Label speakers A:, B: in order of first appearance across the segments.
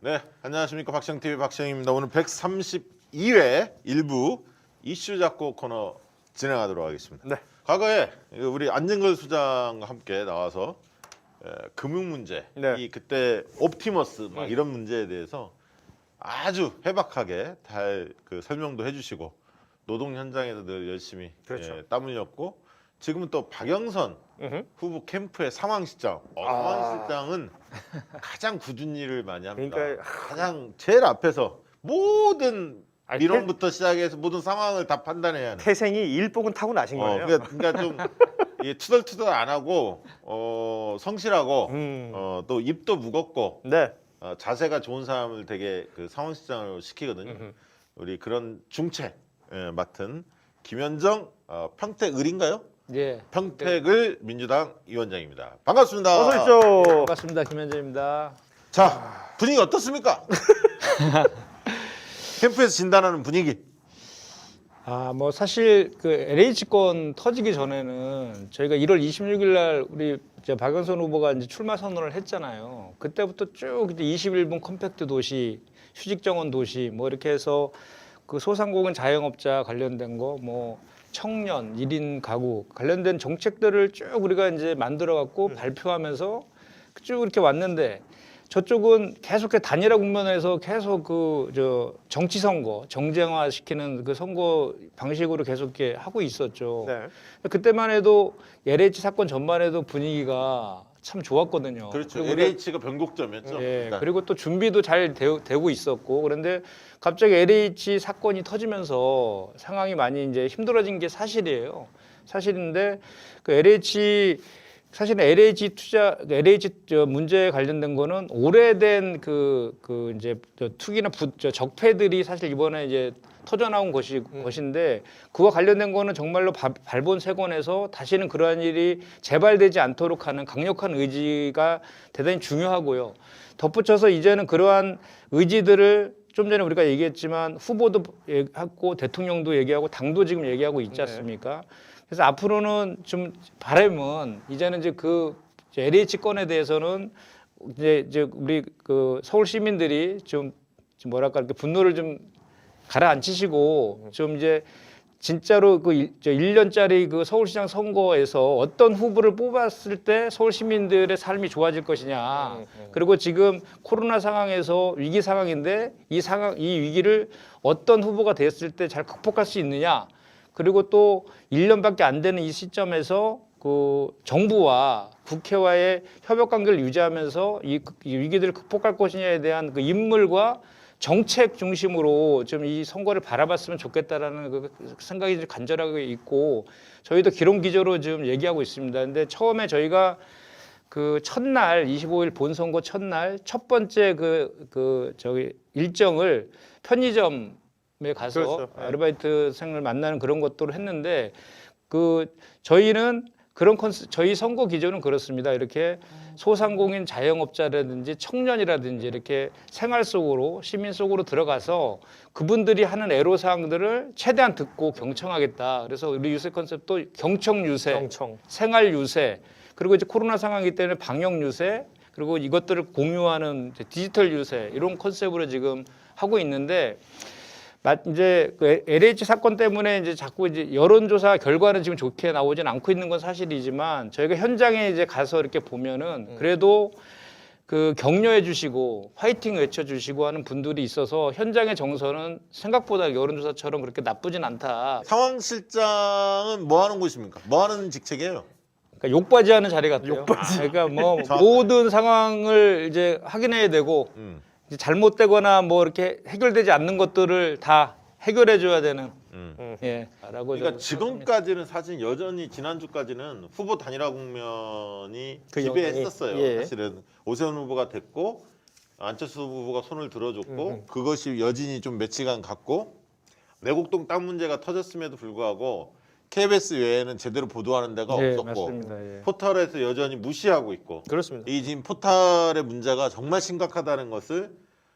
A: 네, 안녕하십니까. 박시영TV 박시영입니다. 오늘 132회 일부 이슈 잡고 코너 진행하도록 하겠습니다.
B: 네.
A: 과거에 우리 안진걸 수장과 함께 나와서 금융 문제,
B: 네.
A: 이 그때 옵티머스 막 이런 문제에 대해서 아주 해박하게 그 설명도 해주시고 노동 현장에서 늘 열심히
B: 그렇죠.
A: 땀 흘렸고 지금은 또 박영선 후보 캠프의 상황 실장. 상황 실장은 가장 굳은 일을 많이 합니다.
B: 그러니까
A: 가장 제일 앞에서 모든 민원부터 시작해서 모든 상황을 다 판단해야 하는.
B: 태생이 일복은 타고 나신 거예요.
A: 그러니까 좀 투덜투덜 안 하고 성실하고 또 입도 무겁고
B: 네.
A: 자세가 좋은 사람을 되게 그 상황 실장으로 시키거든요. 우리 그런 중체 맡은 김현정 평택을인가요?
C: 예.
A: 평택을 민주당 위원장입니다. 반갑습니다.
B: 어서 오십시오.
C: 반갑습니다. 김현재입니다.
A: 자, 분위기 어떻습니까? 캠프에서 진단하는 분위기.
C: 뭐 사실 그 LH 건 터지기 전에는 저희가 1월 26일 날 우리 박영선 후보가 이제 출마 선언을 했잖아요. 그때부터 쭉 이제 21분 컴팩트 도시, 휴직 정원 도시 뭐 이렇게 해서 그 소상공인 자영업자 관련된 거 뭐 청년, 1인 가구 관련된 정책들을 쭉 우리가 이제 만들어 갖고 발표하면서 쭉 이렇게 왔는데 저쪽은 계속 단일화 국면에서 계속 정치 선거 정쟁화 시키는 그 선거 방식으로 계속 이렇게 하고 있었죠.
B: 네.
C: 그때만 해도 LH 사건 전반에도 분위기가 참 좋았거든요.
A: 그렇죠.
C: 그리고
A: LH가 변곡점이었죠.
C: 예,
A: 일단.
C: 그리고 또 준비도 잘 되고 있었고 그런데 갑자기 LH 사건이 터지면서 상황이 많이 이제 힘들어진 게 사실이에요. 사실인데 그 LH 사실은 LH 문제에 관련된 거는 오래된 이제 투기나 적폐들이 사실 이번에 이제 터져나온 것인데 그와 관련된 거는 정말로 발본색원에서 다시는 그러한 일이 재발되지 않도록 하는 강력한 의지가 대단히 중요하고요. 덧붙여서 이제는 그러한 의지들을 좀 전에 우리가 얘기했지만 후보도 얘기하고 대통령도 얘기하고 당도 지금 얘기하고 있지 않습니까? 그래서 앞으로는 좀 바람은 이제는 이제 LH 건에 대해서는 이제 우리 그 서울 시민들이 좀 뭐랄까 이렇게 분노를 좀 가라앉히시고 좀 이제 진짜로 1년짜리 그 서울시장 선거에서 어떤 후보를 뽑았을 때 서울 시민들의 삶이 좋아질 것이냐. 그리고 지금 코로나 상황에서 위기 상황인데 이 위기를 어떤 후보가 됐을 때 잘 극복할 수 있느냐. 그리고 또 1년밖에 안 되는 이 시점에서 그 정부와 국회와의 협력 관계를 유지하면서 이 위기들을 극복할 것이냐에 대한 그 인물과 정책 중심으로 좀 이 선거를 바라봤으면 좋겠다라는 그 생각이 좀 간절하게 있고 저희도 기론기조로 좀 얘기하고 있습니다. 근데 처음에 저희가 그 첫날 25일 본선거 첫날 첫 번째 일정을 편의점에 가서
B: 그렇죠.
C: 아르바이트생을 만나는 그런 것들을 했는데 저희는 저희 선거 기조는 그렇습니다. 이렇게 소상공인 자영업자라든지 청년이라든지 이렇게 생활 속으로 시민 속으로 들어가서 그분들이 하는 애로사항들을 최대한 듣고 경청하겠다. 그래서 우리 유세 컨셉도 경청 유세, 생활 유세, 그리고 이제 코로나 상황이기 때문에 방역 유세, 그리고 이것들을 공유하는 디지털 유세 이런 컨셉으로 지금 하고 있는데. 이제 그 LH 사건 때문에 이제 자꾸 이제 여론조사 결과는 지금 좋게 나오진 않고 있는 건 사실이지만 저희가 현장에 이제 가서 이렇게 보면은 그래도 그 격려해 주시고 화이팅 외쳐 주시고 하는 분들이 있어서 현장의 정서는 생각보다 여론조사처럼 그렇게 나쁘진 않다.
A: 상황 실장은 뭐 하는 곳입니까? 뭐 하는 직책이에요?
C: 그러니까 욕바지하는 자리 같아요. 그러니까 뭐 모든 상황을 이제 확인해야 되고 이제 잘못되거나 뭐 이렇게 해결되지 않는 것들을 다 해결해 줘야 되는 라고.
A: 그러니까 지금까지는 사실 여전히 지난주까지는 후보 단일화 국면이 지배했었어요.
C: 예.
A: 사실은 오세훈 후보가 됐고 안철수 후보가 손을 들어줬고 그것이 여진이 좀 며칠간 갔고 내곡동 땅 문제가 터졌음에도 불구하고 KBS 외에는 제대로 보도하는 데가 없었고
C: 맞습니다.
A: 포털에서 여전히 무시하고 있고
B: 그렇습니다.
A: 이 지금 포털의 문제가 정말 심각하다는 것을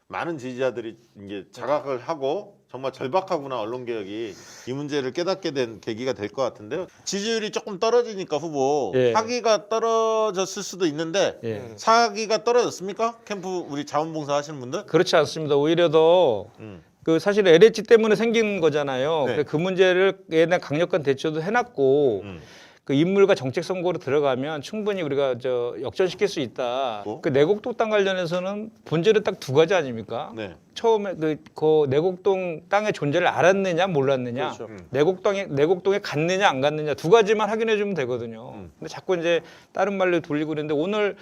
A: 많은 지지자들이 이제 자각을 하고 정말 절박하구나 언론 개혁이 이 문제를 깨닫게 된 계기가 될 것 같은데요. 지지율이 조금 떨어지니까 후보
C: 예.
A: 사기가 떨어졌을 수도 있는데
C: 예.
A: 사기가 떨어졌습니까? 캠프 우리 자원봉사 하시는 분들?
C: 그렇지 않습니다. 오히려 더
A: 음.
C: 그 사실 LH 때문에 생긴 거잖아요.
A: 네.
C: 그 문제를 에 대한 강력한 대처도 해놨고 그 인물과 정책 선거로 들어가면 충분히 우리가 역전시킬 수 있다.
A: 뭐?
C: 그 내곡동 땅 관련해서는 본질은 딱 두 가지 아닙니까?
A: 네.
C: 처음에 그 내곡동 땅의 존재를 알았느냐 몰랐느냐,
B: 그렇죠.
C: 내곡동에 갔느냐 안 갔느냐 두 가지만 확인해 주면 되거든요. 근데 자꾸 이제 다른 말로 돌리고 그러는데 오늘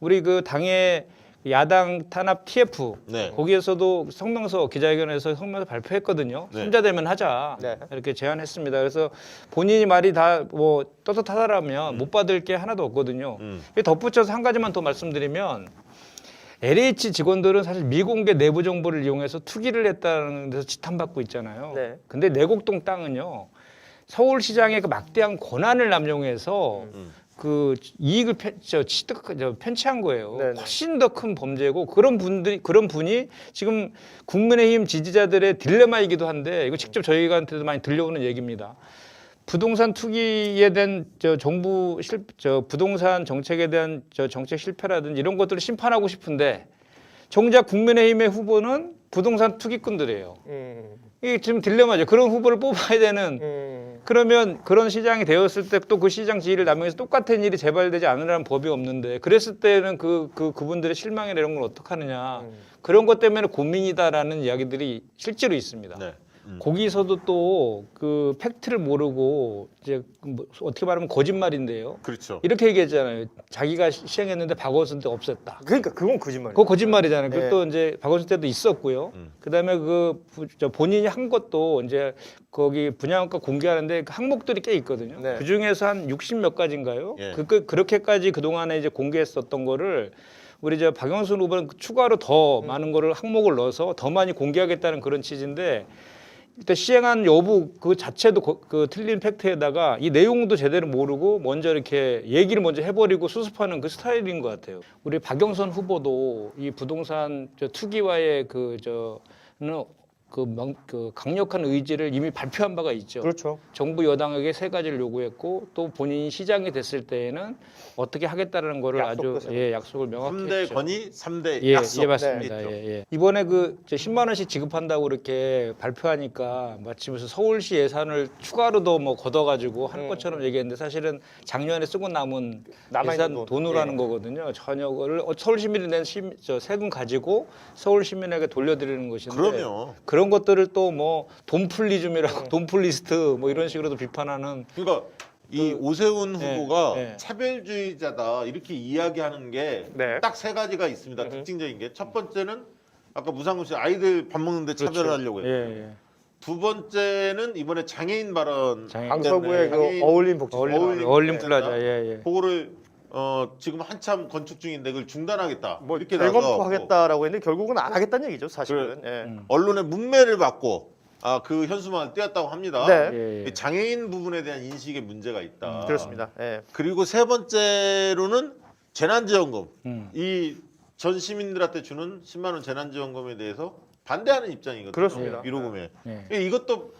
C: 우리 그 당의 야당 탄압 TF
A: 네.
C: 거기에서도 성명서 기자회견에서 성명서 발표했거든요.
A: 네.
C: 손자되면 하자
B: 네.
C: 이렇게 제안했습니다. 그래서 본인이 말이 다 뭐 떳떳하다라면 못 받을 게 하나도 없거든요. 덧붙여서 한 가지만 더 말씀드리면 LH 직원들은 사실 미공개 내부 정보를 이용해서 투기를 했다는 데서 지탄받고 있잖아요.
B: 네.
C: 근데 내곡동 땅은요. 서울시장의 그 막대한 권한을 남용해서 그 이익을 편취한 거예요.
B: 네네.
C: 훨씬 더 큰 범죄고 그런 분이 지금 국민의힘 지지자들의 딜레마이기도 한데 이거 직접 저희한테도 많이 들려오는 얘기입니다. 부동산 투기에 대한 부동산 정책에 대한 정책 실패라든지 이런 것들을 심판하고 싶은데 정작 국민의힘의 후보는 부동산 투기꾼들이에요. 이게 지금 딜레마죠. 그런 후보를 뽑아야 되는 그러면 그런 시장이 되었을 때 또 그 시장 지위를 남용해서 똑같은 일이 재발되지 않으라는 법이 없는데 그랬을 때는 그분들의 실망이나 이런 걸 어떡하느냐 그런 것 때문에 고민이다라는 이야기들이 실제로 있습니다.
A: 네.
C: 거기서도 또 그 팩트를 모르고 이제 뭐 어떻게 말하면 거짓말인데요.
A: 그렇죠.
C: 이렇게 얘기했잖아요. 자기가 시행했는데 박원순 때 없앴다.
B: 그러니까 그건 거짓말이에요.
C: 그거 거짓말이잖아요.
B: 네.
C: 그것도 이제 박원순 때도 있었고요. 그다음에 본인이 한 것도 이제 거기 분양가 공개하는데 그 항목들이 꽤 있거든요.
B: 네.
C: 그 중에서 한 60몇 가지인가요?
A: 예.
C: 그렇게까지 그 동안에 이제 공개했었던 거를 우리 박영순 후보는 추가로 더 많은 거를 항목을 넣어서 더 많이 공개하겠다는 그런 취지인데. 일단 시행한 여부 그 자체도 그 틀린 팩트에다가 이 내용도 제대로 모르고 먼저 이렇게 얘기를 먼저 해버리고 수습하는 그 스타일인 것 같아요. 우리 박영선 후보도 이 부동산 투기와의 그 강력한 의지를 이미 발표한 바가 있죠.
B: 그렇죠.
C: 정부 여당에게 세 가지를 요구했고 또 본인이 시장이 됐을 때에는 어떻게 하겠다는 거를
B: 약속도
C: 아주 약속을 명확히
A: 3대
C: 했죠.
A: 건의, 3대
C: 예,
A: 약속.
C: 예 맞습니다.
A: 있죠.
C: 예. 이번에 그 10만 원씩 지급한다고 이렇게 발표하니까 마치 무슨 서울시 예산을 추가로 더 뭐 걷어가지고 하는 것처럼 얘기했는데 사실은 작년에 쓰고 남은
B: 남아있는
C: 예산
B: 돈.
C: 돈으로
B: 예.
C: 하는 거거든요. 전혀 그걸 서울 시민이 낸 세금 가지고 서울 시민에게 돌려드리는 것인데
A: 그럼요.
C: 그런 것들을 또 뭐 돈풀리즘이라고 돈풀리스트 뭐 이런 식으로도 비판하는
A: 그러니까 이 오세훈
C: 예,
A: 후보가
C: 예.
A: 차별주의자다 이렇게 이야기하는 게 딱
B: 네.
A: 세 가지가 있습니다. 특징적인 게 첫 번째는 아까 무상금 씨 아이들 밥 먹는데
C: 그렇죠.
A: 차별을 하려고 했고
C: 예.
A: 두 번째는 이번에 장애인 발언
B: 강서구의 그
A: 장애인
B: 어울림 복지.
C: 어울림 플라자 예.
A: 그거를 지금 한참 건축 중인데 그걸 중단하겠다.
B: 뭐
A: 이렇게 나서
B: 재검토하겠다라고 했는데 결국은 안 하겠다는 얘기죠, 사실은. 예.
A: 언론의 문매를 받고 그 현수막을 띄었다고 합니다.
B: 네.
C: 예.
A: 이 장애인 부분에 대한 인식에 문제가 있다.
B: 그렇습니다. 예.
A: 그리고 세 번째로는 재난지원금.
C: 음.
A: 이 전 시민들한테 주는 10만 원 재난지원금에 대해서 반대하는 입장이거든요.
B: 그렇습니다.
A: 위로금에.
C: 예.
A: 이것도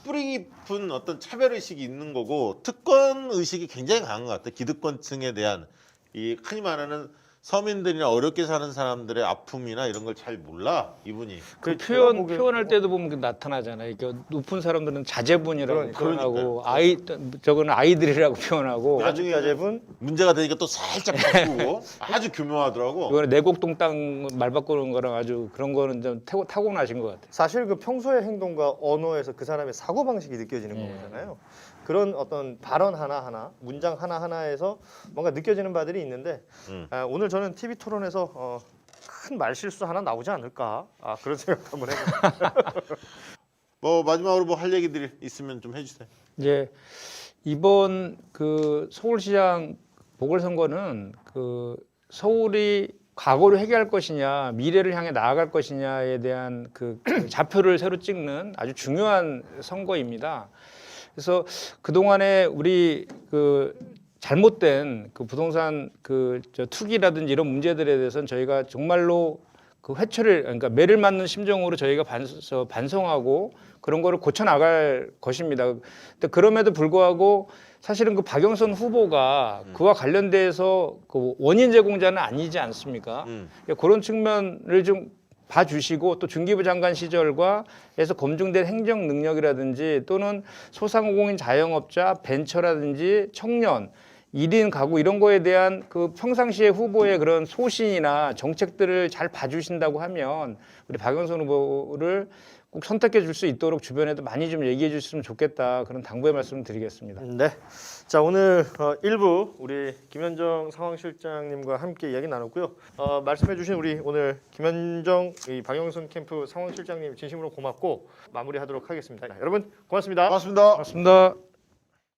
A: 뿌리 깊은 어떤 차별 의식이 있는 거고 특권 의식이 굉장히 강한 것 같아요. 기득권층에 대한 이 흔히 말하는 서민들이나 어렵게 사는 사람들의 아픔이나 이런 걸 잘 몰라 이분이.
C: 그
B: 제가 보기엔
C: 표현할 때도 보면 그 나타나잖아요. 이렇게 높은 사람들은 자제분이라고 표현하고
A: 그러니까요.
C: 저거는 아이들이라고 표현하고
A: 나중에
B: 자제분
A: 문제가 되니까 또 살짝 바꾸고 아주 교묘하더라고.
C: 이거는 내곡동 땅 말 바꾸는 거랑 아주 그런 거는 좀 타고나신 것 같아요.
B: 사실 그 평소의 행동과 언어에서 그 사람의 사고 방식이 느껴지는
C: 예.
B: 거잖아요. 그런 어떤 발언 하나하나, 문장 하나하나에서 뭔가 느껴지는 바들이 있는데 오늘 저는 TV 토론에서 큰 말실수 하나 나오지 않을까 그런 생각 한번 해봅니다.
A: 뭐 마지막으로 뭐 할 얘기들이 있으면 좀 해주세요.
C: 이제 이번 그 서울시장 보궐선거는 그 서울이 과거를 회귀할 것이냐 미래를 향해 나아갈 것이냐에 대한 그 좌표를 새로 찍는 아주 중요한 선거입니다. 그래서 그 동안에 우리 그 잘못된 그 부동산 투기라든지 이런 문제들에 대해서는 저희가 정말로 그 회초를 그러니까 매를 맞는 심정으로 저희가 반성하고 그런 거를 고쳐 나갈 것입니다. 근데 그럼에도 불구하고 사실은 그 박영선 후보가 그와 관련돼서 그 원인 제공자는 아니지 않습니까? 그런 측면을 좀 봐주시고 또 중기부 장관 시절과 해서 검증된 행정 능력이라든지 또는 소상공인 자영업자 벤처라든지 청년 1인 가구 이런 거에 대한 그 평상시에 후보의 그런 소신이나 정책들을 잘 봐주신다고 하면 우리 박영선 후보를 꼭 선택해 줄 수 있도록 주변에도 많이 좀 얘기해 주셨으면 좋겠다 그런 당부의 말씀을 드리겠습니다.
B: 네. 자 오늘 1부 우리 김현정 상황실장님과 함께 이야기 나눴고요. 말씀해주신 우리 오늘 김현정 이 박영선 캠프 상황실장님 진심으로 고맙고 마무리하도록 하겠습니다. 여러분 고맙습니다.
A: 고맙습니다.
C: 고맙습니다.